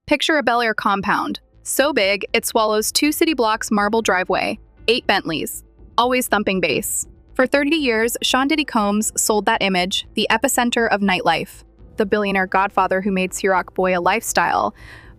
Picture a Bel Air compound. So big, it swallows 2 city blocks marble driveway, 8 Bentleys, always thumping bass. For 30 years, Ava Combs sold that image, the epicenter of nightlife, the billionaire godfather who made Ciroc Boy a lifestyle.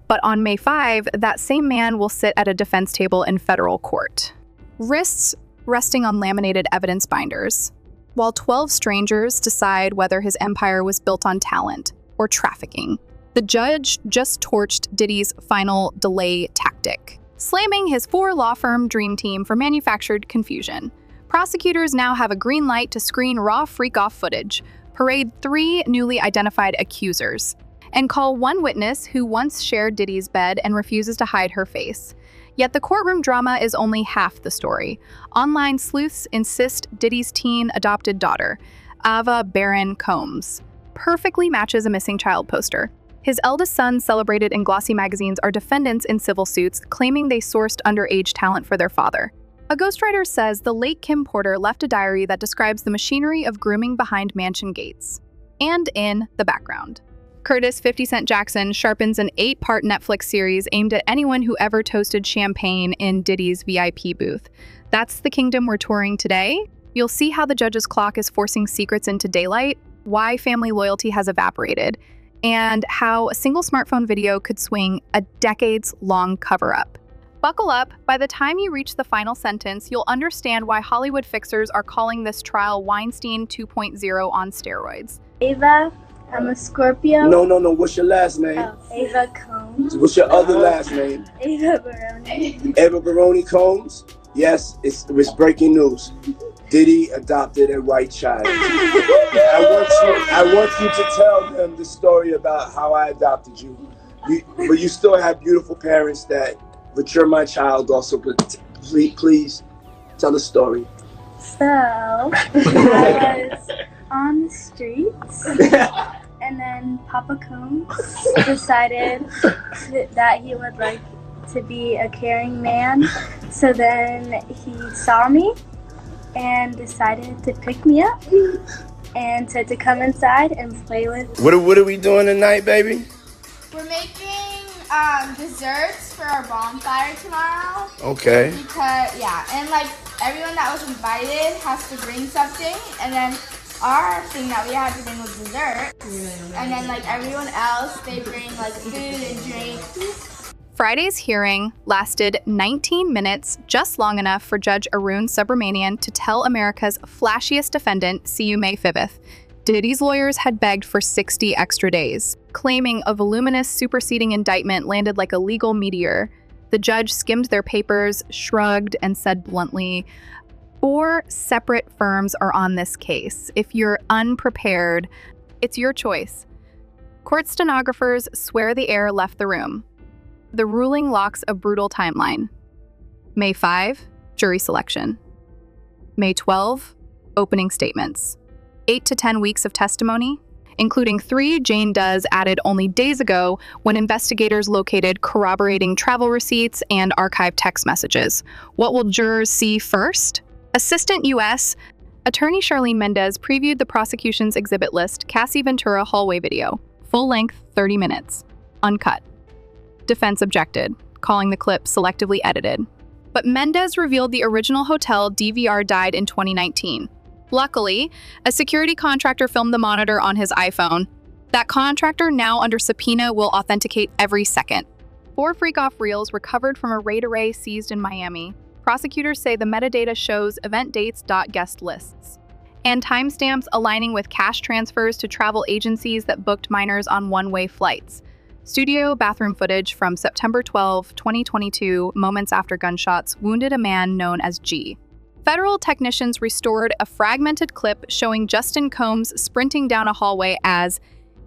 But on May 5, that same man will sit at a defense table in federal court. Wrists resting on laminated evidence binders, while 12 strangers decide whether his empire was built on talent or trafficking. The judge just torched Diddy's final delay tactic, slamming his 4 law firm dream team for manufactured confusion. Prosecutors now have a green light to screen raw freak-off footage, parade 3 newly identified accusers, and call 1 witness who once shared Diddy's bed and refuses to hide her face. Yet the courtroom drama is only half the story. Online sleuths insist Diddy's teen adopted daughter, Ava Combs, perfectly matches a missing child poster. His eldest son, celebrated in glossy magazines, are defendants in civil suits, claiming they sourced underage talent for their father. A ghostwriter says the late Kim Porter left a diary that describes the machinery of grooming behind mansion gates. And in the background, Curtis 50 Cent Jackson sharpens an 8-part Netflix series aimed at anyone who ever toasted champagne in Diddy's VIP booth. That's the kingdom we're touring today. You'll see how the judge's clock is forcing secrets into daylight, why family loyalty has evaporated, and how a single smartphone video could swing a decades-long cover-up. Buckle up. By the time you reach the final sentence, you'll understand why Hollywood fixers are calling this trial Weinstein 2.0 on steroids. Ava, I'm a Scorpio. No. What's your last name? Oh, Ava Combs. What's your other last name? Ava Baroni. Ava Baroni Combs? Yes, it's breaking news. Diddy adopted a white child. I want you to tell them the story about how I adopted you. But you still have beautiful parents that, but you're my child also. But please tell the story. So, I was on the streets, and then Papa Combs decided that he would like to be a caring man. So then he saw me and decided to pick me up and said to come inside and play with. What are we doing tonight, baby? We're making desserts for our bonfire tomorrow. Okay. Because, and like everyone that was invited has to bring something, and then our thing that we had to bring was dessert. And then like everyone else, they bring like food and drinks. Friday's hearing lasted 19 minutes, just long enough for Judge Arun Subramanian to tell America's flashiest defendant, see you May 5th. Diddy's lawyers had begged for 60 extra days, claiming a voluminous superseding indictment landed like a legal meteor. The judge skimmed their papers, shrugged, and said bluntly, 4 separate firms are on this case. If you're unprepared, it's your choice. Court stenographers swear the heir left the room. The ruling locks a brutal timeline. May 5, jury selection. May 12, opening statements. 8 to 10 weeks of testimony, including 3 Jane Does added only days ago when investigators located corroborating travel receipts and archived text messages. What will jurors see first? Assistant U.S. Attorney Charlene Mendez previewed the prosecution's exhibit list Cassie Ventura hallway video, full length 30 minutes, uncut. Defense objected, calling the clip selectively edited. But Mendez revealed the original hotel DVR died in 2019. Luckily, a security contractor filmed the monitor on his iPhone. That contractor, now under subpoena, will authenticate every second. 4 freak-off reels recovered from a raid array seized in Miami. Prosecutors say the metadata shows event dates, guest lists, and timestamps aligning with cash transfers to travel agencies that booked minors on one-way flights. Studio bathroom footage from September 12, 2022, moments after gunshots, wounded a man known as G. Federal technicians restored a fragmented clip showing Justin Combs sprinting down a hallway as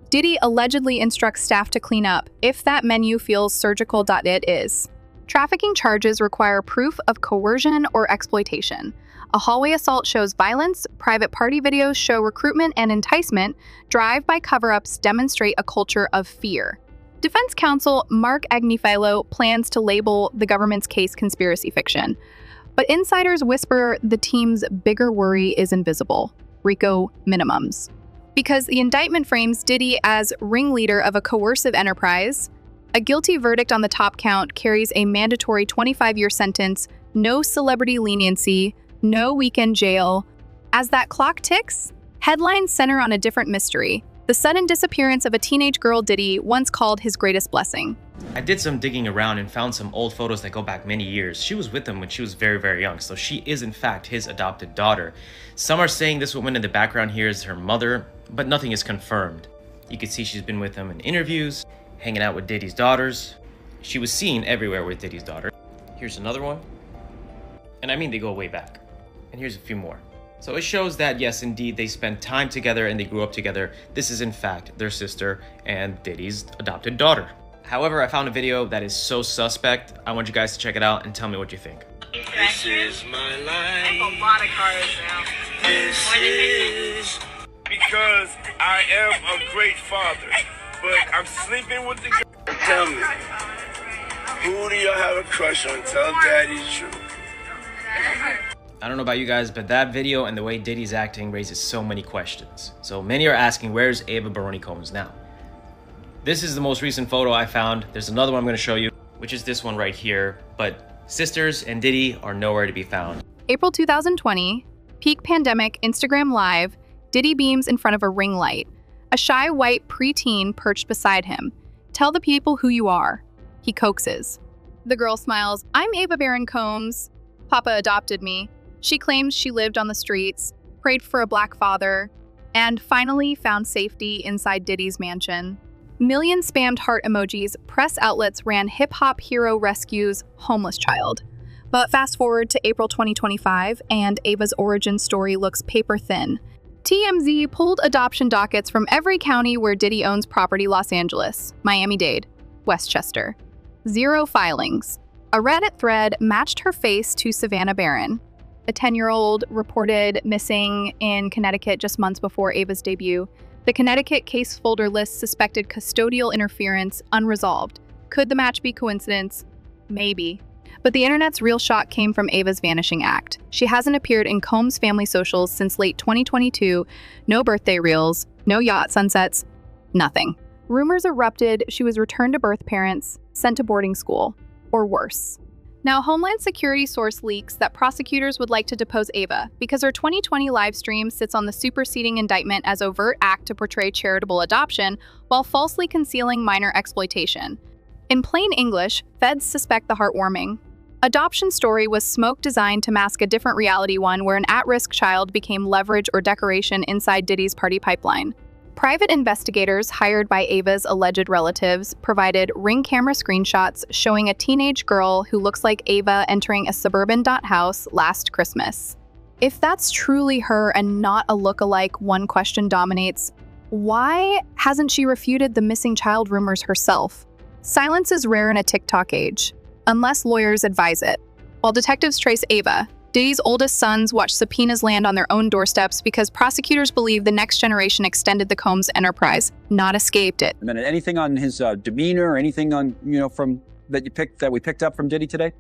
Diddy allegedly instructs staff to clean up if that menu feels surgical. It is. Trafficking charges require proof of coercion or exploitation. A hallway assault shows violence, private party videos show recruitment and enticement, drive-by cover-ups demonstrate a culture of fear. Defense counsel Mark Agnifilo plans to label the government's case conspiracy fiction. But insiders whisper the team's bigger worry is invisible: RICO minimums. Because the indictment frames Diddy as ringleader of a coercive enterprise, A guilty verdict on the top count carries a mandatory 25-year sentence, no celebrity leniency, no weekend jail. As that clock ticks, headlines center on a different mystery: the sudden disappearance of a teenage girl Diddy once called his greatest blessing. I did some digging around and found some old photos that go back many years. She was with him when she was very, very young, so she is in fact his adopted daughter. Some are saying this woman in the background here is her mother, but nothing is confirmed. You can see she's been with him in interviews, hanging out with Diddy's daughters. She was seen everywhere with Diddy's daughter. Here's another one. And I mean, they go way back. And here's a few more. So it shows that, yes, indeed, they spent time together and they grew up together. This is, in fact, their sister and Diddy's adopted daughter. However, I found a video that is so suspect. I want you guys to check it out and tell me what you think. This is my life. I have a lot of cars now. This is because I am a great father, but I'm sleeping with the girl. Tell me, who do y'all have a crush on? Tell Daddy the truth. I don't know about you guys, but that video and the way Diddy's acting raises so many questions. So many are asking, where's Ava Combs now? This is the most recent photo I found. There's another one I'm going to show you, which is this one right here. But sisters and Diddy are nowhere to be found. April 2020, peak pandemic Instagram Live, Diddy beams in front of a ring light. A shy white preteen perched beside him. Tell the people who you are. He coaxes. The girl smiles. I'm Ava Combs. Papa adopted me. She claims she lived on the streets, prayed for a black father, and finally found safety inside Diddy's mansion. Millions spammed heart emojis. Press outlets ran hip-hop hero rescues homeless child. But fast forward to April 2025, and Ava's origin story looks paper thin. TMZ pulled adoption dockets from every county where Diddy owns property: Los Angeles, Miami-Dade, Westchester. 0 filings. A Reddit thread matched her face to Savannah Barron. A 10-year-old reported missing in Connecticut just months before Ava's debut. The Connecticut case folder lists suspected custodial interference unresolved. Could the match be coincidence? Maybe. But the internet's real shock came from Ava's vanishing act. She hasn't appeared in Combs family socials since late 2022. No birthday reels, no yacht sunsets, nothing. Rumors erupted she was returned to birth parents, sent to boarding school, or worse. Now, Homeland Security source leaks that prosecutors would like to depose Ava because her 2020 live stream sits on the superseding indictment as overt act to portray charitable adoption while falsely concealing minor exploitation. In plain English, feds suspect the heartwarming adoption story was smoke designed to mask a different reality, one where an at-risk child became leverage or decoration inside Diddy's party pipeline. Private investigators hired by Ava's alleged relatives provided ring camera screenshots showing a teenage girl who looks like Ava entering a suburban house last Christmas. If that's truly her and not a look-alike, one question dominates: why hasn't she refuted the missing child rumors herself? Silence is rare in a TikTok age, unless lawyers advise it. While detectives trace Ava, Diddy's oldest sons watch subpoenas land on their own doorsteps because prosecutors believe the next generation extended the Combs enterprise, not escaped it. And anything on his demeanor, or anything on, from that we picked up from Diddy today?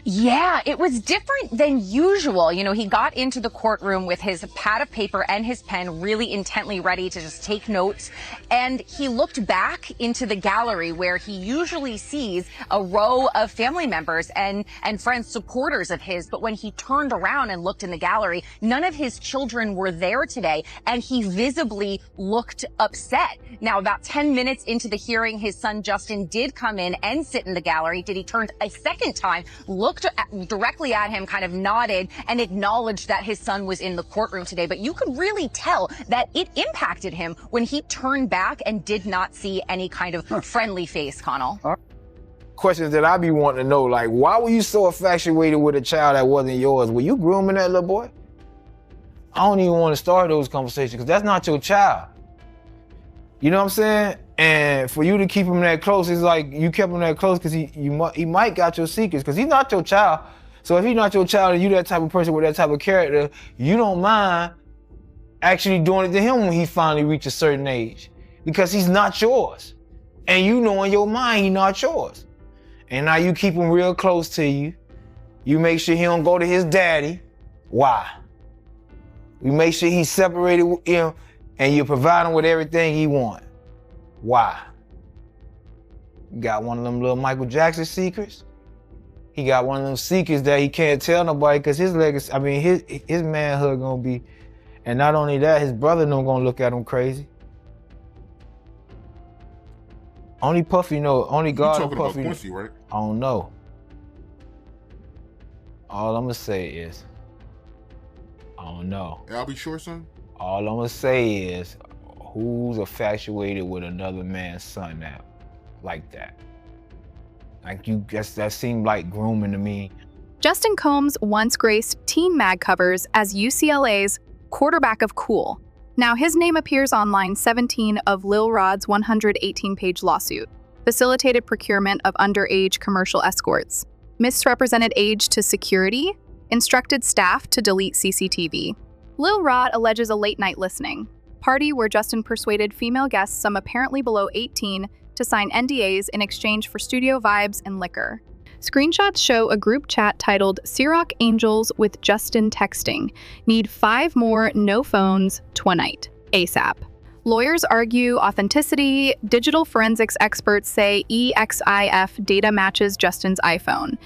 Yeah, it was different than usual. He got into the courtroom with his pad of paper and his pen, really intently ready to just take notes. And he looked back into the gallery where he usually sees a row of family members and friends, supporters of his. But when he turned around and looked in the gallery, none of his children were there today. And he visibly looked upset. Now, about 10 minutes into the hearing, his son Justin did come in and sit in the gallery. Diddy turned a second time, looked directly at him, kind of nodded and acknowledged that his son was in the courtroom today. But you could really tell that it impacted him when he turned back and did not see any kind of friendly face, Connell. Questions that I be wanting to know, like, why were you so infatuated with a child that wasn't yours? Were you grooming that little boy? I don't even want to start those conversations because that's not your child. You know what I'm saying? And for you to keep him that close, it's like you kept him that close because he might got your secrets because he's not your child. So if he's not your child and you that type of person with that type of character, you don't mind actually doing it to him when he finally reaches a certain age because he's not yours. And you know in your mind he's not yours. And now you keep him real close to you. You make sure he don't go to his daddy. Why? You make sure he's separated with him and you provide him with everything he wants. Why? got one of them little Michael Jackson secrets. He got one of them secrets that he can't tell nobody because his legacy, I mean, his manhood gonna be, and not only that, his brother no gonna look at him crazy. Only Puffy know, only God and talking about Puffy. Quincy, right? I don't know. All I'm gonna say is, I don't know. I'll be sure, son. All I'm gonna say is, who's infatuated with another man's son now, like that? Like you guess that seemed like grooming to me. Justin Combs once graced teen mag covers as UCLA's quarterback of cool. Now his name appears on line 17 of Lil Rod's 118-page lawsuit, facilitated procurement of underage commercial escorts, misrepresented age to security, instructed staff to delete CCTV. Lil Rod alleges a late-night listening party where Justin persuaded female guests, some apparently below 18, to sign NDAs in exchange for studio vibes and liquor. Screenshots show a group chat titled Ciroc Angels with Justin texting. Need 5 more no phones twanight, ASAP. Lawyers argue authenticity. Digital forensics experts say EXIF data matches Justin's iPhone.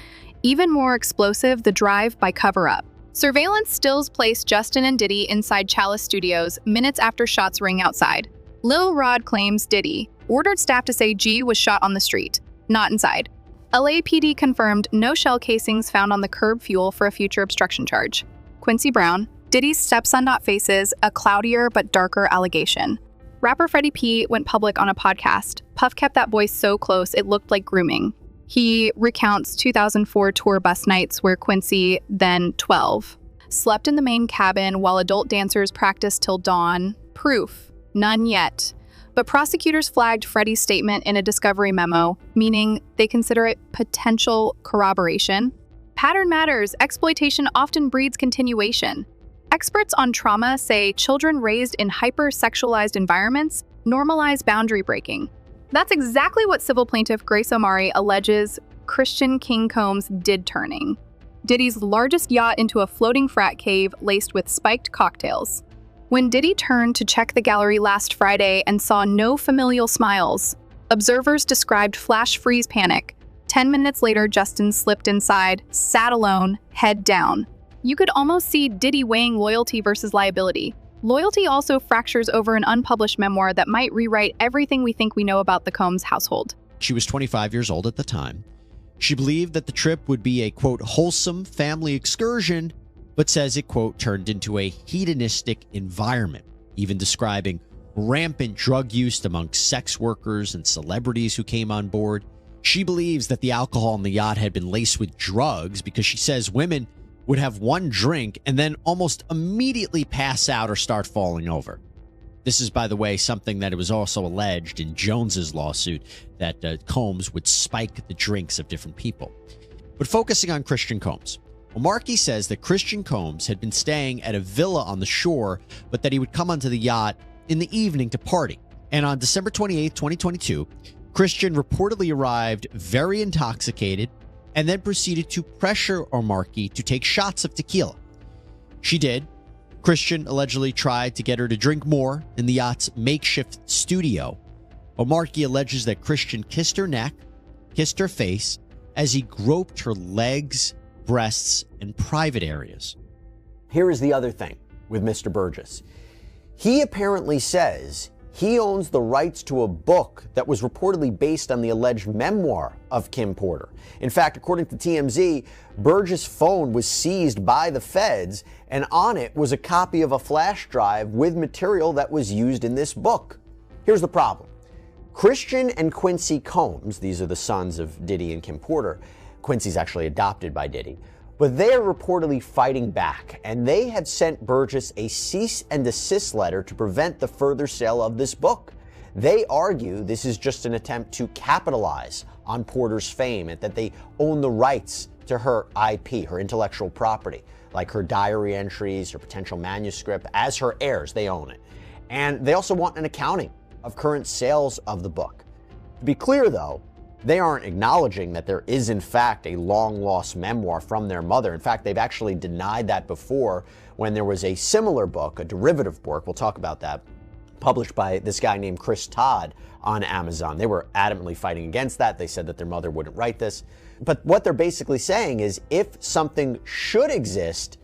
Even more explosive, the drive by cover-up. Surveillance stills place Justin and Diddy inside Chalice Studios minutes after shots ring outside. Lil Rod claims Diddy ordered staff to say G was shot on the street, not inside. LAPD confirmed no shell casings found on the curb fuel for a future obstruction charge. Quincy Brown, Diddy's stepson, faces a cloudier but darker allegation. Rapper Freddie P went public on a podcast. Puff kept that boy so close it looked like grooming. He recounts 2004 tour bus nights where Quincy, then 12, slept in the main cabin while adult dancers practiced till dawn. Proof, none yet. But prosecutors flagged Freddie's statement in a discovery memo, meaning they consider it potential corroboration. Pattern matters. Exploitation often breeds continuation. Experts on trauma say children raised in hyper-sexualized environments normalize boundary breaking. That's exactly what civil plaintiff Grace Omari alleges Christian King Combs did, turning Diddy's largest yacht into a floating frat cave laced with spiked cocktails. When Diddy turned to check the gallery last Friday and saw no familial smiles, observers described flash freeze panic. 10 minutes later, Justin slipped inside, sat alone, head down. You could almost see Diddy weighing loyalty versus liability. Loyalty also fractures over an unpublished memoir that might rewrite everything we think we know about the Combs household. She was 25 years old at the time. She believed that the trip would be a, quote, wholesome family excursion, but says it, quote, turned into a hedonistic environment, even describing rampant drug use among sex workers and celebrities who came on board. She believes that the alcohol on the yacht had been laced with drugs because she says women would have one drink and then almost immediately pass out or start falling over. This is, by the way, something that it was also alleged in Jones's lawsuit, that Combs would spike the drinks of different people. But focusing on Christian Combs, Markey says that Christian Combs had been staying at a villa on the shore, but that he would come onto the yacht in the evening to party. And on December 28, 2022, Christian reportedly arrived very intoxicated and then proceeded to pressure Markey to take shots of tequila. She did. Christian allegedly tried to get her to drink more in the yacht's makeshift studio. Markey alleges that Christian kissed her neck, kissed her face, as he groped her legs, breasts, and private areas. Here is the other thing with Mr. Burgess. He apparently says he owns the rights to a book that was reportedly based on the alleged memoir of Kim Porter. In fact, according to TMZ, Burgess' phone was seized by the feds, and on it was a copy of a flash drive with material that was used in this book. Here's the problem. Christian and Quincy Combs, these are the sons of Diddy and Kim Porter. Quincy's actually adopted by Diddy. But they are reportedly fighting back, and they have sent Burgess a cease and desist letter to prevent the further sale of this book. They argue this is just an attempt to capitalize on Porter's fame and that they own the rights to her IP, her intellectual property, like her diary entries, her potential manuscript. As her heirs, they own it. And they also want an accounting of current sales of the book. To be clear, though, they aren't acknowledging that there is, in fact, a long-lost memoir from their mother. In fact, they've actually denied that before when there was a similar book, a derivative work, we'll talk about that, published by this guy named Chris Todd on Amazon. They were adamantly fighting against that. They said that their mother wouldn't write this. But what they're basically saying is if something should exist,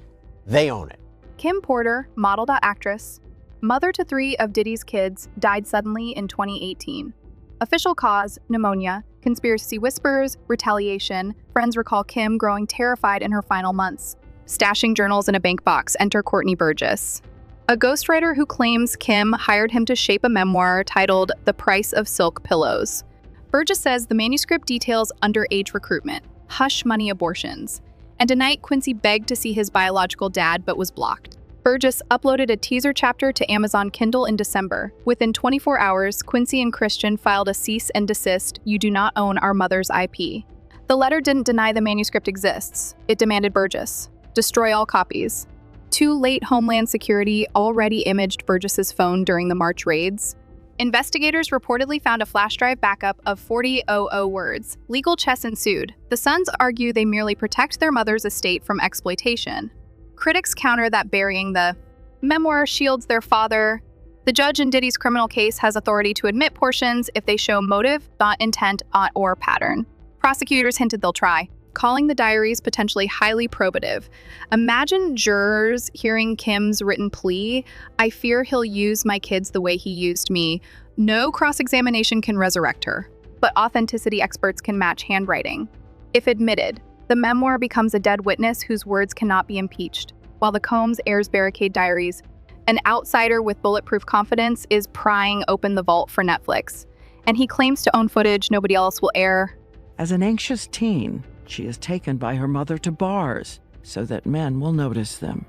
they own it. Kim Porter, model.actress, mother to 3 of Diddy's kids, died suddenly in 2018. Official cause, pneumonia. Conspiracy whispers, retaliation. Friends recall Kim growing terrified in her final months. Stashing journals in a bank box, enter Courtney Burgess. A ghostwriter who claims Kim hired him to shape a memoir titled The Price of Silk Pillows. Burgess says the manuscript details underage recruitment, hush money abortions, and tonight Quincy begged to see his biological dad but was blocked. Burgess uploaded a teaser chapter to Amazon Kindle in December. Within 24 hours, Quincy and Christian filed a cease and desist, you do not own our mother's IP. The letter didn't deny the manuscript exists. It demanded Burgess destroy all copies. Too late, Homeland Security already imaged Burgess's phone during the March raids. Investigators reportedly found a flash drive backup of 40,000 words. Legal chess ensued. The sons argue they merely protect their mother's estate from exploitation. Critics counter that burying the memoir shields their father. The judge in Diddy's criminal case has authority to admit portions if they show motive, not intent, or pattern. Prosecutors hinted they'll try, calling the diaries potentially highly probative. Imagine jurors hearing Kim's written plea, I fear he'll use my kids the way he used me. No cross-examination can resurrect her, but authenticity experts can match handwriting. If admitted, the memoir becomes a dead witness whose words cannot be impeached. While the Combs airs barricade diaries, an outsider with bulletproof confidence is prying open the vault for Netflix. And he claims to own footage nobody else will air. As an anxious teen, she is taken by her mother to bars so that men will notice them.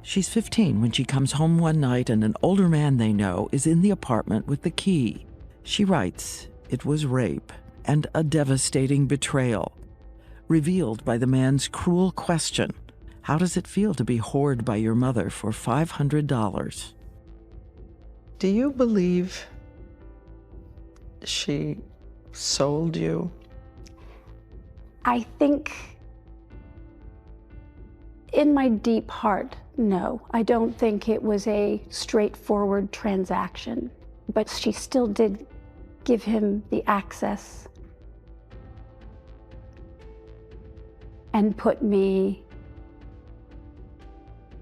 She's 15 when she comes home one night and an older man they know is in the apartment with the key. She writes, it was rape and a devastating betrayal. Revealed by the man's cruel question, how does it feel to be whored by your mother for $500? Do you believe she sold you? I think in my deep heart, no. I don't think it was a straightforward transaction, but she still did give him the access and put me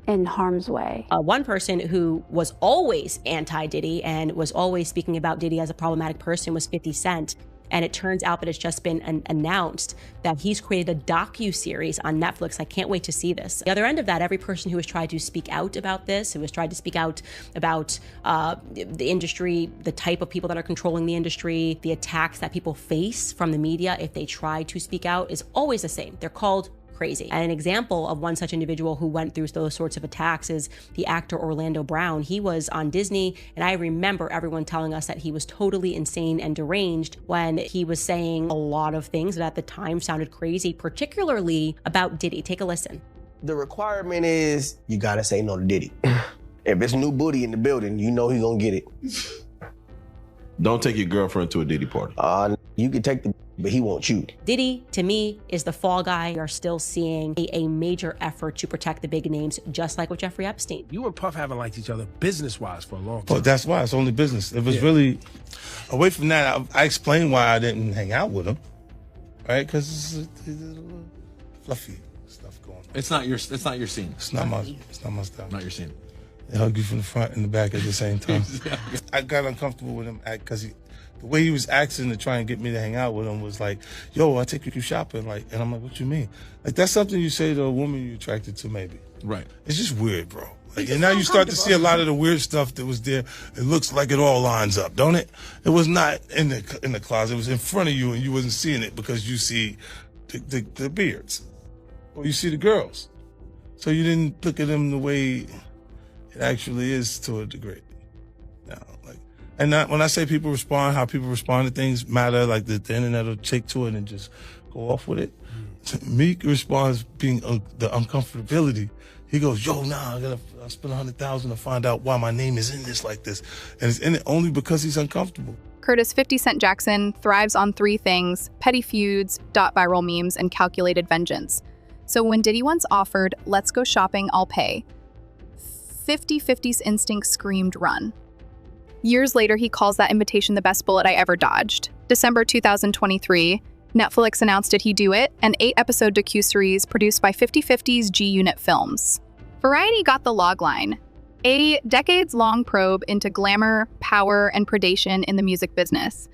in harm's way. One person who was always anti-Diddy and was always speaking about Diddy as a problematic person was 50 Cent. And it turns out that it's just been announced that he's created a docu-series on Netflix. I can't wait to see this. The other end of that, every person who has tried to speak out about this, who has tried to speak out about the industry, the type of people that are controlling the industry, the attacks that people face from the media if they try to speak out, is always the same. They're called crazy. And an example of one such individual who went through those sorts of attacks is the actor Orlando Brown. He was on Disney, and I remember everyone telling us that he was totally insane and deranged when he was saying a lot of things that at the time sounded crazy, particularly about Diddy. Take a listen. The requirement is you gotta say no to Diddy. If it's new booty in the building, you know he's gonna get it. Don't take your girlfriend to a Diddy party. You can take the, but he won't you. Diddy, to me, is the fall guy. We are still seeing a major effort to protect the big names, just like with Jeffrey Epstein. You and Puff haven't liked each other business-wise for a long time. Oh, that's why. It's only business. It was really, away from that, I explained why I didn't hang out with him, right? Because it's a little fluffy stuff going on. It's not your scene. It's not my style. Not your scene. They hug you from the front and the back at the same time. I got uncomfortable with him because the way he was asking to try and get me to hang out with him was like, yo, I'll take you shopping. Like, and I'm like, what you mean? Like, that's something you say to a woman you're attracted to, maybe. Right. It's just weird, bro. Like, and now you start to see a lot of the weird stuff that was there. It looks like it all lines up, don't it? It was not in the closet. It was in front of you and you wasn't seeing it because you see the beards. Or you see the girls. So you didn't look at them the way it actually is to a degree. And when I say people respond, how people respond to things matter, like the internet will take to it and just go off with it. Meek responds being the uncomfortability. He goes, yo, nah, I spend $100,000 to find out why my name is in this like this. And it's in it only because he's uncomfortable. Curtis 50 Cent Jackson thrives on 3 things: petty feuds, viral memes, and calculated vengeance. So when Diddy once offered, let's go shopping, I'll pay, 50/50's instinct screamed run. Years later, he calls that invitation the best bullet I ever dodged. December 2023, Netflix announced Did He Do It, an 8-episode docuseries produced by 50/50's G-Unit Films. Variety got the logline, a decades-long probe into glamour, power, and predation in the music business.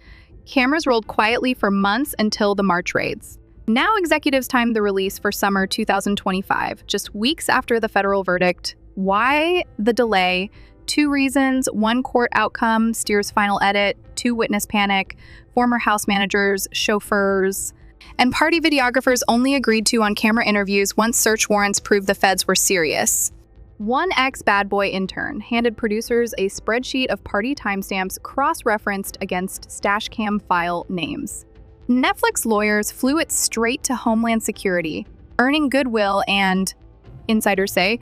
Cameras rolled quietly for months until the March raids. Now executives timed the release for summer 2025, just weeks after the federal verdict. Why the delay? 2 reasons: 1 court outcome steers final edit, 2 witness panic, former house managers, chauffeurs, and party videographers only agreed to on-camera interviews once search warrants proved the feds were serious. One ex-bad boy intern handed producers a spreadsheet of party timestamps cross-referenced against stash cam file names. Netflix lawyers flew it straight to Homeland Security, earning goodwill and, insiders say,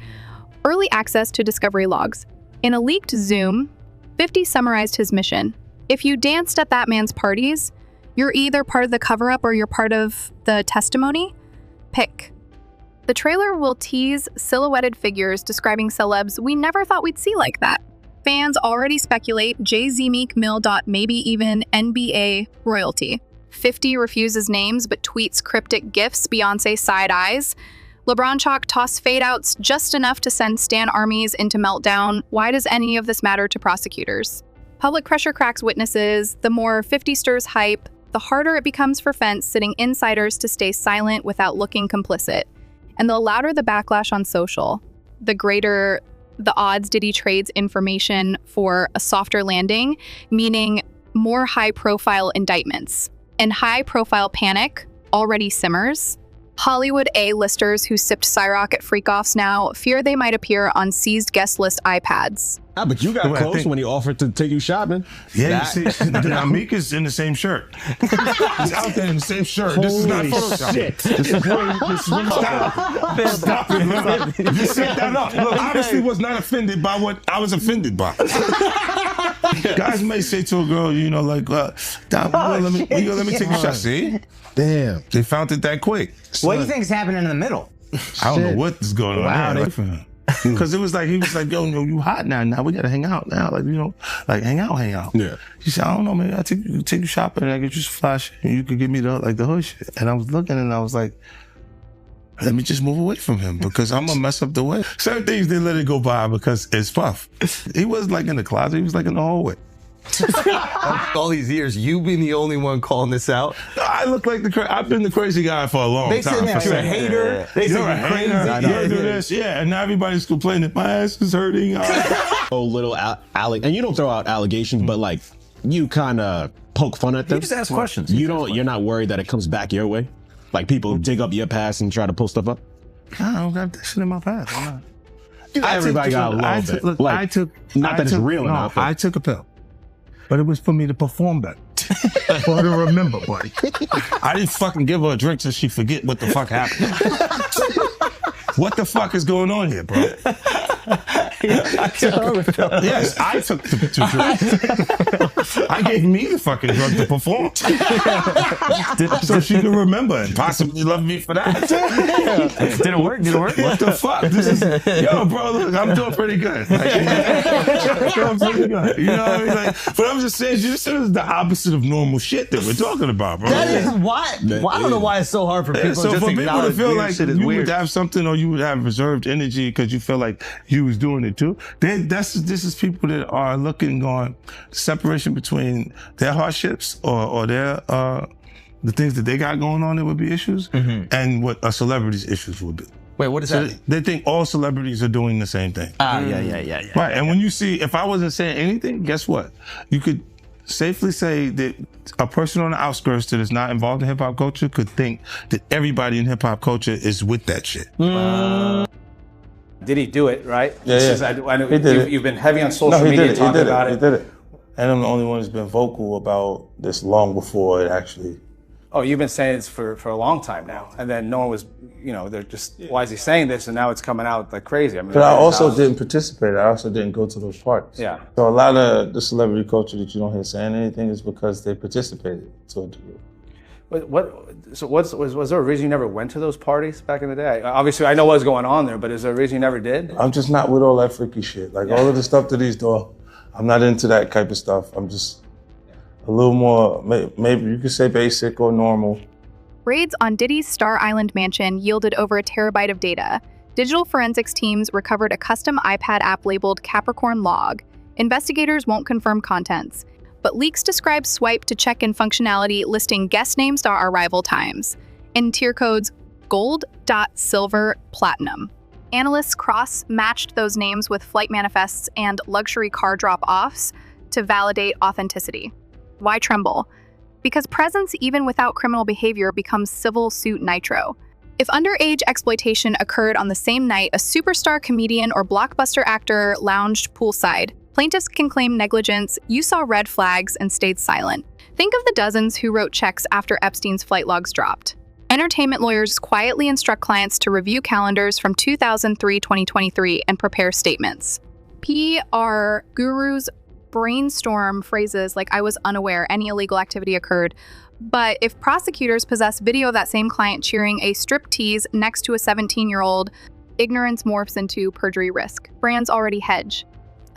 early access to discovery logs. In a leaked Zoom, 50 summarized his mission. If you danced at that man's parties, you're either part of the cover-up or you're part of the testimony. Pick. The trailer will tease silhouetted figures describing celebs we never thought we'd see like that. Fans already speculate Jay-Z, Meek Mill. Maybe even NBA royalty. 50 refuses names but tweets cryptic gifs, Beyonce side eyes. LeBron Chalk toss fade-outs just enough to send stan armies into meltdown. Why does any of this matter to prosecutors? Public pressure cracks witnesses. The more 50 stirs hype, the harder it becomes for fence sitting insiders to stay silent without looking complicit. And the louder the backlash on social, the greater the odds Diddy trades information for a softer landing, meaning more high-profile indictments. And high-profile panic already simmers. Hollywood A-listers who sipped Ciroc at freak-offs now fear they might appear on seized guest list iPads. Ah, but you got close when he offered to take you shopping. Yeah, you see, now Meek is in the same shirt. He's out there in the same shirt. This is not Photoshop. Shit. This is Stop it, man. Just set that up. Look, obviously was not offended by what I was offended by. Guys may say to a girl, you know, like, let me take a shot. See? Damn. They found it that quick. What do you think is happening in the middle? I don't know what is going on there. Because it was like, he was like, yo, you hot now. Now we got to hang out now. Like, you know, like hang out. Yeah. He said, I don't know, maybe I'll take you shopping and I get you some flash and you could give me the hood shit. And I was looking and I was like, let me just move away from him because I'm going to mess up the way. Certain things, they let it go by because it's Puff. He wasn't like in the closet. He was like in the hallway. All these years, you being the only one calling this out. I look like I've been the crazy guy for a long time. They said you're a hater. They said you're crazy. You do this, and now everybody's complaining. My ass is hurting. Little and you don't throw out allegations, but like you kind of poke fun at them. You just ask questions. You're not worried that it comes back your way. Like people dig up your past and try to pull stuff up. I don't got that shit in my past. I'm not. Everybody got a little bit. Look, like, it's real enough. I took a pill. But it was for me to perform better. For her to remember, buddy. I didn't fucking give her a drink so she forget what the fuck happened. What the fuck is going on here, bro? Yes, I took the drink. I gave me the fucking drug to perform. So she could remember and possibly love me for that. Did it work? What the fuck? This is, yo, bro, look, I'm doing pretty good. Like, doing pretty good. You know what I mean? Like, but I'm just saying, this is the opposite of normal shit that we're talking about, bro. That is why. I don't know why it's so hard for people so just for people to feel like you weird. would have something or you would have reserved energy because you feel like you was doing it too. This is people that are looking on separation between their hardships or their the things that they got going on that would be issues and what a celebrity's issues would be. Wait, what is that? They think all celebrities are doing the same thing. Yeah. Right, and when you see, if I wasn't saying anything, guess what? You could safely say that a person on the outskirts that is not involved in hip hop culture could think that everybody in hip hop culture is with that shit. Did he do it, right? Yeah. I know He did it. you've been heavy on social media talking about it. He did it. And I'm the only one who's been vocal about this long before it actually. Oh, you've been saying this for a long time now. And then no one was, they're just, why is he saying this? And now it's coming out like crazy. I mean, But I also didn't participate. I also didn't go to those parties. Yeah. So a lot of the celebrity culture that you don't hear saying anything is because they participated to a degree. Was there a reason you never went to those parties back in the day? Obviously, I know what was going on there, but is there a reason you never did? I'm just not with all that freaky shit. Like all of the stuff that he's doing, I'm not into that type of stuff. I'm just a little more, maybe you could say basic or normal. Raids on Diddy's Star Island mansion yielded over a terabyte of data. Digital forensics teams recovered a custom iPad app labeled Capricorn Log. Investigators won't confirm contents, but leaks describe swipe to check-in functionality listing guest names to arrival times, and tier codes gold, silver, platinum. Analysts cross-matched those names with flight manifests and luxury car drop-offs to validate authenticity. Why tremble? Because presence, even without criminal behavior, becomes civil suit nitro. If underage exploitation occurred on the same night a superstar comedian or blockbuster actor lounged poolside, plaintiffs can claim negligence, you saw red flags, and stayed silent. Think of the dozens who wrote checks after Epstein's flight logs dropped. Entertainment lawyers quietly instruct clients to review calendars from 2003-2023 and prepare statements. PR gurus brainstorm phrases like "I was unaware any illegal activity occurred," but if prosecutors possess video of that same client cheering a striptease next to a 17-year-old, ignorance morphs into perjury risk. Brands already hedge.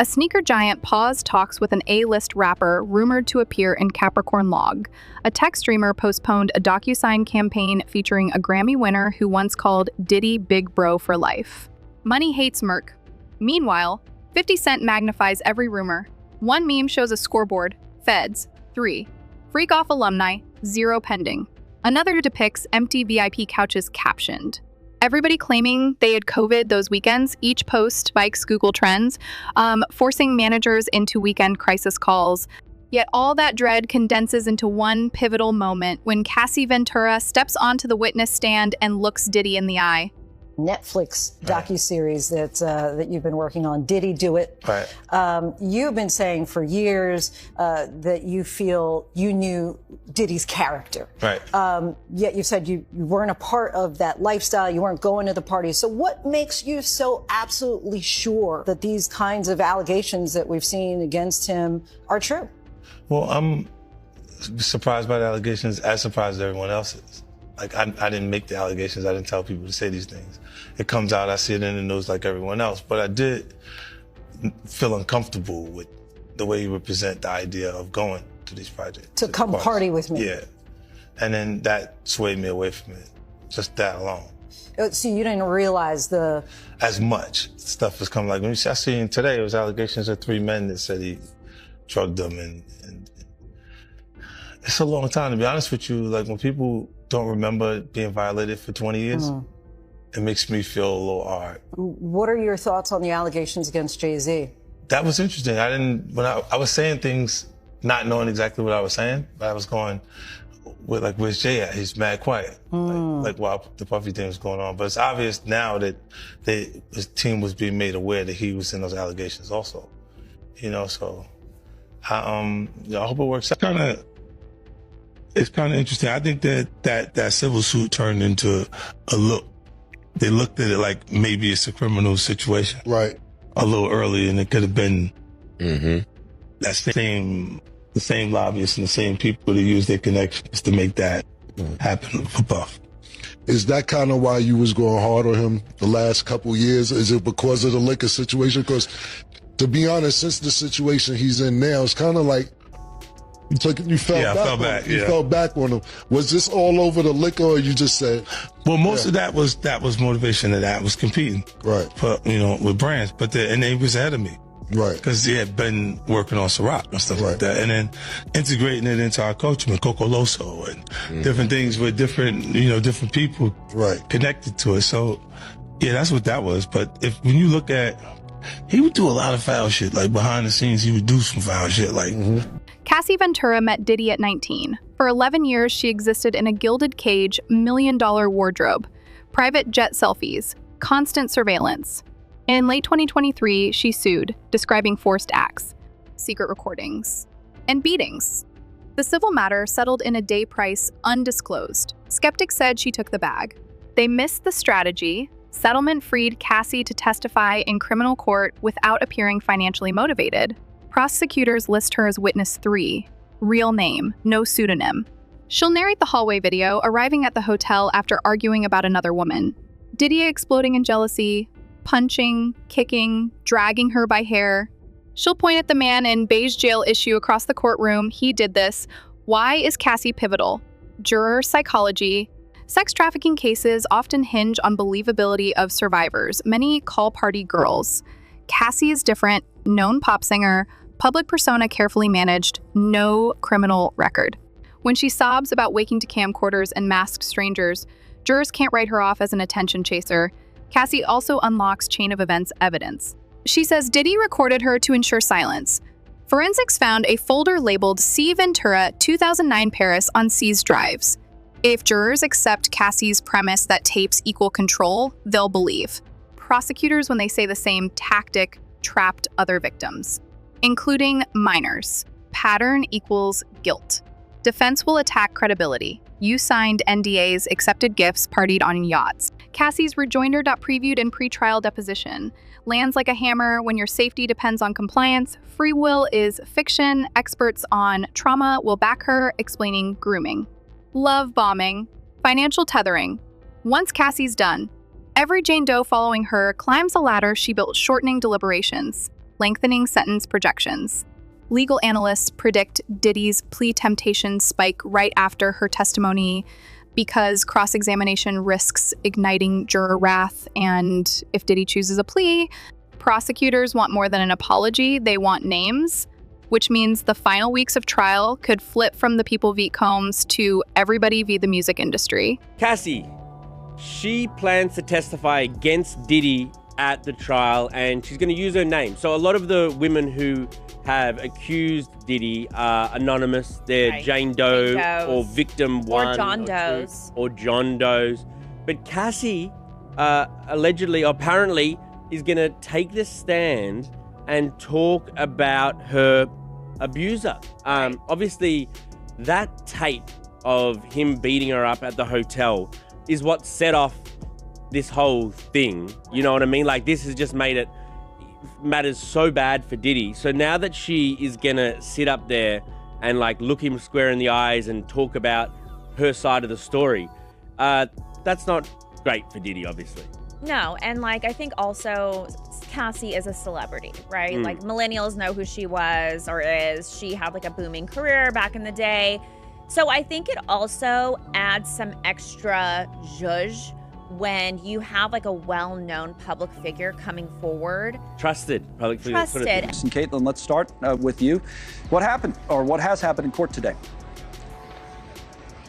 A sneaker giant paused talks with an A-list rapper rumored to appear in Capricorn Log. A tech streamer postponed a DocuSign campaign featuring a Grammy winner who once called Diddy Big Bro for life. Money hates Merc. Meanwhile, 50 Cent magnifies every rumor. One meme shows a scoreboard, feds, 3. Freak off alumni, 0 pending. Another depicts empty VIP couches captioned. Everybody claiming they had COVID those weekends, each post spikes Google Trends, forcing managers into weekend crisis calls. Yet all that dread condenses into one pivotal moment when Cassie Ventura steps onto the witness stand and looks Diddy in the eye. Netflix docuseries that you've been working on. Did he do it? Right. You've been saying for years that you feel you knew Diddy's character. Right. Yet you said you weren't a part of that lifestyle. You weren't going to the parties. So what makes you so absolutely sure that these kinds of allegations that we've seen against him are true? Well, I'm surprised by the allegations, as surprised as everyone else is. Like, I didn't make the allegations. I didn't tell people to say these things. It comes out, I see it in the news like everyone else. But I did feel uncomfortable with the way you would present the idea of going to these projects. To come party with me. Yeah. And then that swayed me away from it. Just that alone. So you didn't realize as much stuff was coming. Like, when I seen today, it was allegations of 3 men that said he drugged them. And it's a long time, to be honest with you. Like, when people don't remember being violated for 20 years, it makes me feel a little hard. What are your thoughts on the allegations against Jay-Z? That was interesting. When I was saying things, not knowing exactly what I was saying, but I was going with, like, where's Jay at? He's mad quiet. Like while the Puffy thing was going on. But it's obvious now that his team was being made aware that he was in those allegations also. You know, so I hope it works out. It's kind of interesting. I think that civil suit turned into a look. They looked at it like maybe it's a criminal situation. Right. A little early, and it could have been the same lobbyists and the same people to use their connections to make that happen for Puff. Is that kind of why you was going hard on him the last couple years? Is it because of the liquor situation? Because, to be honest, since the situation he's in now, it's kind of like you fell back on him. Was this all over the liquor, or you just said? Well, most of that was motivation. That was competing, right? For, with brands, and he was ahead of me, right? Because he had been working on Ciroc and stuff like that, and then integrating it into our culture with Coco Loso and different things with different people connected to it. So, yeah, that's what that was. But when you look at, he would do a lot of foul shit. Like, behind the scenes, he would do some foul shit. Like, Cassie Ventura met Diddy at 19. For 11 years, she existed in a gilded cage, $1 million wardrobe, private jet selfies, constant surveillance. In late 2023, she sued, describing forced acts, secret recordings, and beatings. The civil matter settled in a day price undisclosed. Skeptics said she took the bag. They missed the strategy. Settlement freed Cassie to testify in criminal court without appearing financially motivated. Prosecutors list her as witness 3, real name, no pseudonym. She'll narrate the hallway video, arriving at the hotel after arguing about another woman. Diddy exploding in jealousy, punching, kicking, dragging her by hair. She'll point at the man in beige jail issue across the courtroom. He did this. Why is Cassie pivotal? Juror psychology. Sex trafficking cases often hinge on believability of survivors, many call party girls. Cassie is different, known pop singer, public persona carefully managed, no criminal record. When she sobs about waking to camcorders and masked strangers, jurors can't write her off as an attention chaser. Cassie also unlocks chain of events evidence. She says Diddy recorded her to ensure silence. Forensics found a folder labeled C. Ventura 2009 Paris on C's drives. If jurors accept Cassie's premise that tapes equal control, they'll believe. Prosecutors, when they say the same tactic, trapped other victims, including minors. Pattern equals guilt. Defense will attack credibility. You signed NDAs, accepted gifts, partied on yachts. Cassie's rejoinder previewed in pretrial deposition. Lands like a hammer when your safety depends on compliance. Free will is fiction. Experts on trauma will back her, explaining grooming. Love bombing. Financial tethering. Once Cassie's done, every Jane Doe following her climbs a ladder she built, shortening deliberations, lengthening sentence projections. Legal analysts predict Diddy's plea temptations spike right after her testimony because cross-examination risks igniting juror wrath, and if Diddy chooses a plea, prosecutors want more than an apology, they want names, which means the final weeks of trial could flip from the people v. Combs to everybody v. the music industry. Cassie, she plans to testify against Diddy at the trial, and she's going to use her name. So a lot of the women who have accused Diddy are anonymous. They're right. Jane Doe or Victim One. Or John Does. Or John Does. But Cassie apparently is going to take this stand and talk about her abuser. Obviously, that tape of him beating her up at the hotel is what set off this whole thing. You know what I mean? Like, this has just made it matters so bad for Diddy. So now that she is gonna sit up there and like look him square in the eyes and talk about her side of the story, that's not great for Diddy, obviously. No, and like I think also Cassie is a celebrity, right? Like millennials know who she was or is. She had like a booming career back in the day. So I think it also adds some extra zhuzh when you have like a well-known public figure coming forward. Trusted public figure. Trusted. And Caitlin, let's start with you. What happened, or what has happened in court today?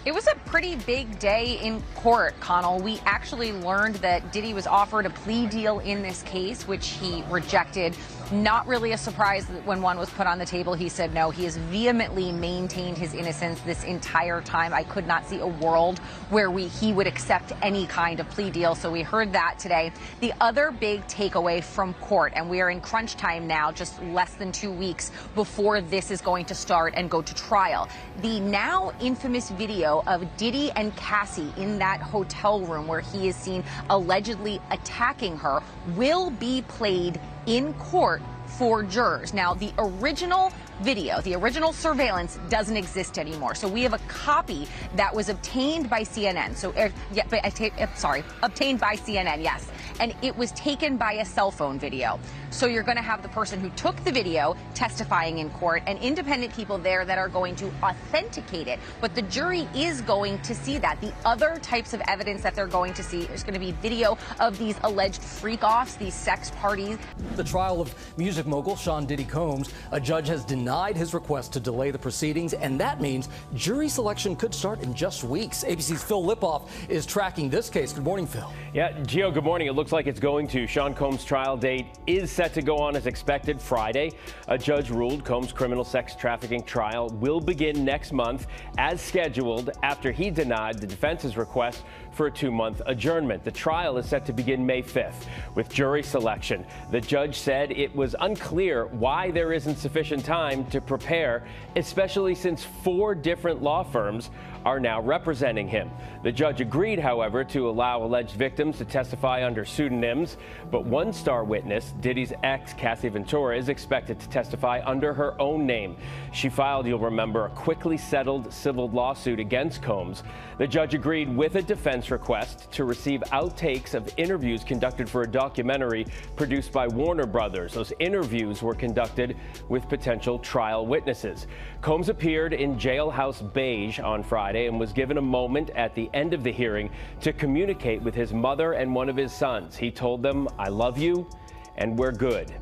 It was a pretty big day in court, Connell. We actually learned that Diddy was offered a plea deal in this case, which he rejected. Not really a surprise that when one was put on the table, he said no. He has vehemently maintained his innocence this entire time. I could not see a world where he would accept any kind of plea deal. So we heard that today. The other big takeaway from court, and we are in crunch time now, just less than 2 weeks before this is going to start and go to trial. The now infamous video of Diddy and Cassie in that hotel room where he is seen allegedly attacking her will be played in court for jurors. Now, the original video, the original surveillance doesn't exist anymore. So we have a copy that was obtained by CNN. So, obtained by CNN, yes. And it was taken by a cell phone video. So you're going to have the person who took the video testifying in court and independent people there that are going to authenticate it. But the jury is going to see that. The other types of evidence that they're going to see is going to be video of these alleged freak-offs, these sex parties. The trial of music mogul Sean Diddy Combs, a judge has denied his request to delay the proceedings, and that means jury selection could start in just weeks. ABC's Phil Lipoff is tracking this case. Good morning, Phil. Yeah, Gio, good morning. It looks like it's going to. Sean Combs' trial date is set to go on as expected Friday. A judge ruled Combs' criminal sex trafficking trial will begin next month as scheduled after he denied the defense's request for a 2-month adjournment. The trial is set to begin May 5th with jury selection. The judge said it was unclear why there isn't sufficient time to prepare, especially since 4 different law firms are now representing him. The judge agreed, however, to allow alleged victims to testify under pseudonyms, but one star witness, Diddy's ex, Cassie Ventura, is expected to testify under her own name. She filed, you'll remember, a quickly settled civil lawsuit against Combs. The judge agreed with a defense request to receive outtakes of interviews conducted for a documentary produced by Warner Brothers. Those interviews were conducted with potential trial witnesses. Combs appeared in Jailhouse Beige on Friday and was given a moment at the end of the hearing to communicate with his mother and one of his sons. He told them, "I love you and we're good."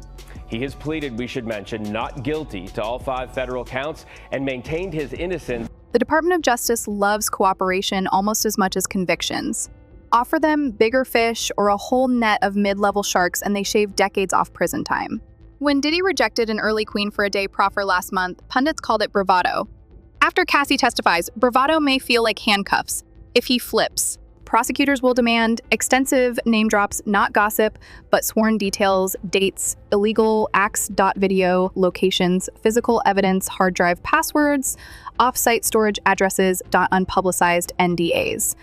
He has pleaded, we should mention, not guilty to all 5 federal counts and maintained his innocence. The Department of Justice loves cooperation almost as much as convictions. Offer them bigger fish or a whole net of mid-level sharks and they shave decades off prison time. When Diddy rejected an early Queen for a Day proffer last month, pundits called it bravado. After Cassie testifies, bravado may feel like handcuffs if he flips. Prosecutors will demand extensive name drops, not gossip, but sworn details, dates, illegal acts.video, locations, physical evidence, hard drive passwords, off-site storage addresses, .unpublicized NDAs.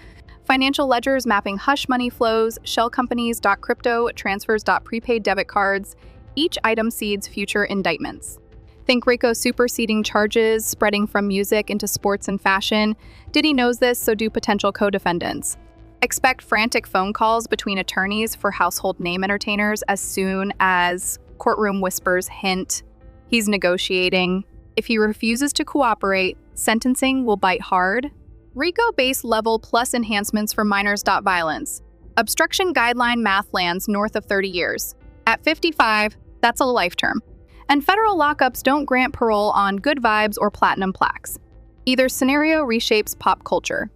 Financial ledgers mapping hush money flows, shell companies, .crypto, transfers, .prepaid debit cards. Each item seeds future indictments. Think RICO superseding charges, spreading from music into sports and fashion. Diddy knows this, so do potential co-defendants. Expect frantic phone calls between attorneys for household name entertainers as soon as courtroom whispers hint he's negotiating. If he refuses to cooperate, sentencing will bite hard. RICO base level plus enhancements for minors. Violence. Obstruction guideline math lands north of 30 years. At 55, that's a life term. And federal lockups don't grant parole on good vibes or platinum plaques. Either scenario reshapes pop culture.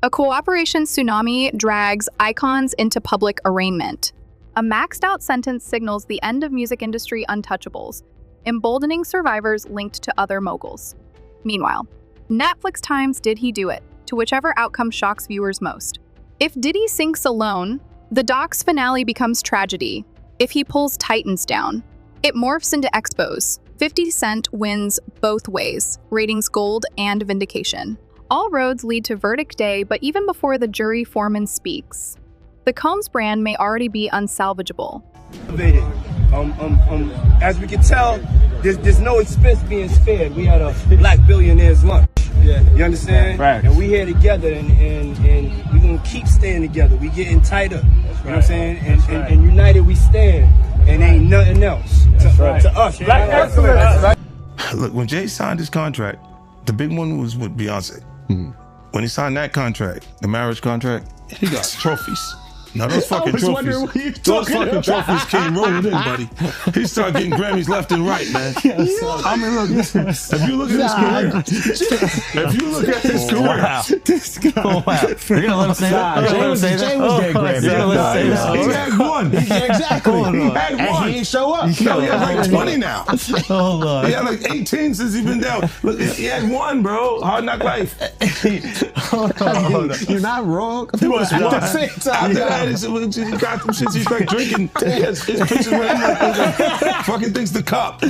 A cooperation tsunami drags icons into public arraignment. A maxed out sentence signals the end of music industry untouchables, emboldening survivors linked to other moguls. Meanwhile, Netflix times Did He Do It, to whichever outcome shocks viewers most. If Diddy sinks alone, the doc's finale becomes tragedy. If he pulls Titans down, it morphs into Expos. 50 Cent wins both ways, ratings gold and vindication. All roads lead to verdict day, but even before the jury foreman speaks, the Combs brand may already be unsalvageable. As we can tell, there's no expense being spared. We had a black billionaire's lunch. Yeah. You understand? Right. And we here together, and we're gonna keep staying together. We getting tighter. That's right. You know what I'm saying? And united we stand, and ain't nothing else to us. Black excellence. Right. Look, when Jay signed his contract, the big one was with Beyonce. When he signed that contract, the marriage contract, he got trophies. Now those fucking trophies, trophies came rolling in, buddy. He started getting Grammys left and right, man. I mean, look, if you look at his career, This guy. Wow. You're gonna let him say that? Jay was getting Grammys. He had one. Exactly. He had one. And he ain't show up. He has like 20 now. Hold on. He had like 18 since he's been down. Look, he had one, bro. Hard Knock Life. Hold on. You're not wrong. At the same time. He got them shits. He's like drinking. His pictures with him like fucking things the cup.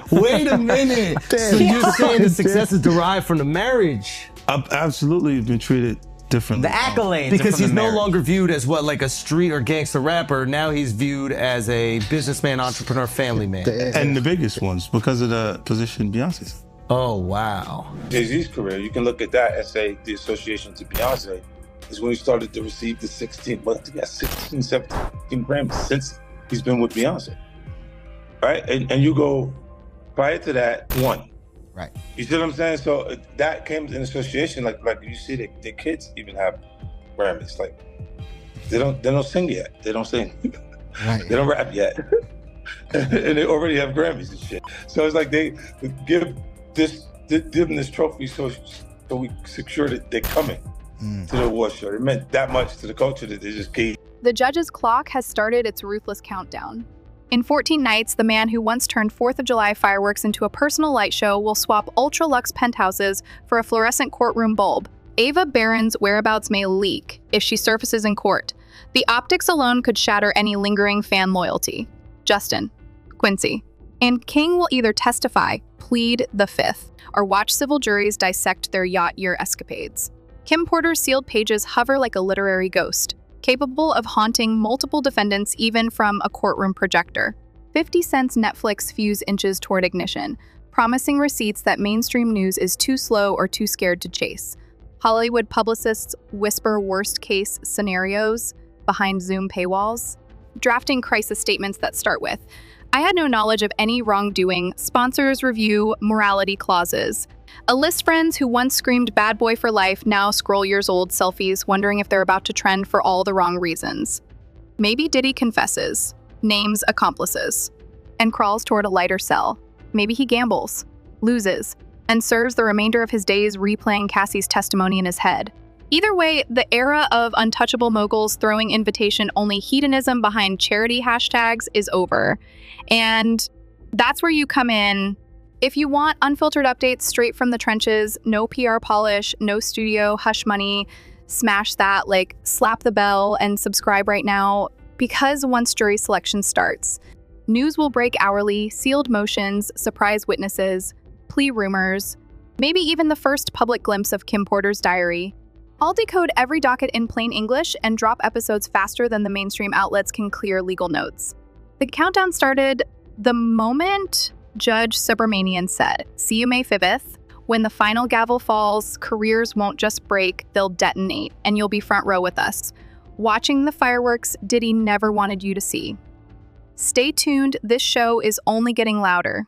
Wait a minute. So you're saying the success is derived from the marriage? I've absolutely been treated differently. The accolades. Because he's no longer viewed as what, like a street or gangster rapper. Now he's viewed as a businessman, entrepreneur, family man. And the biggest ones because of the position Beyonce's. Oh, wow. Jay-Z's career, you can look at that and say the association to Beyonce is when he started to receive the 17 Grammys since he's been with Beyonce, right? And you go, prior to that, one. Right. You see what I'm saying? So that came in association, like you see their kids even have Grammys. Like they don't sing yet. They don't sing. Right. They don't rap yet. And they already have Grammys and shit. So it's like they give them this trophy so we secure that they're coming to the award show. It meant that much to the culture that they just gave. The judge's clock has started its ruthless countdown. In 14 nights, the man who once turned 4th of July fireworks into a personal light show will swap ultra-luxe penthouses for a fluorescent courtroom bulb. Ava Barron's whereabouts may leak if she surfaces in court. The optics alone could shatter any lingering fan loyalty. Justin, Quincy, and King will either testify, plead the fifth, or watch civil juries dissect their yacht year escapades. Kim Porter's sealed pages hover like a literary ghost, capable of haunting multiple defendants even from a courtroom projector. 50 Cent's Netflix fuse inches toward ignition, promising receipts that mainstream news is too slow or too scared to chase. Hollywood publicists whisper worst-case scenarios behind Zoom paywalls, drafting crisis statements that start with, "I had no knowledge of any wrongdoing. Sponsors review morality clauses." A list friends who once screamed bad boy for life now scroll years-old selfies wondering if they're about to trend for all the wrong reasons. Maybe Diddy confesses, names accomplices, and crawls toward a lighter cell. Maybe he gambles, loses, and serves the remainder of his days replaying Cassie's testimony in his head. Either way, the era of untouchable moguls throwing invitation-only hedonism behind charity hashtags is over. And that's where you come in. If you want unfiltered updates straight from the trenches, no PR polish, no studio hush money, smash that, slap the bell and subscribe right now, because once jury selection starts, news will break hourly, sealed motions, surprise witnesses, plea rumors, maybe even the first public glimpse of Kim Porter's diary. I'll decode every docket in plain English and drop episodes faster than the mainstream outlets can clear legal notes. The countdown started the moment Judge Subramanian said, "See you May 5th. When the final gavel falls, careers won't just break, they'll detonate, and you'll be front row with us, watching the fireworks Diddy never wanted you to see." Stay tuned, this show is only getting louder.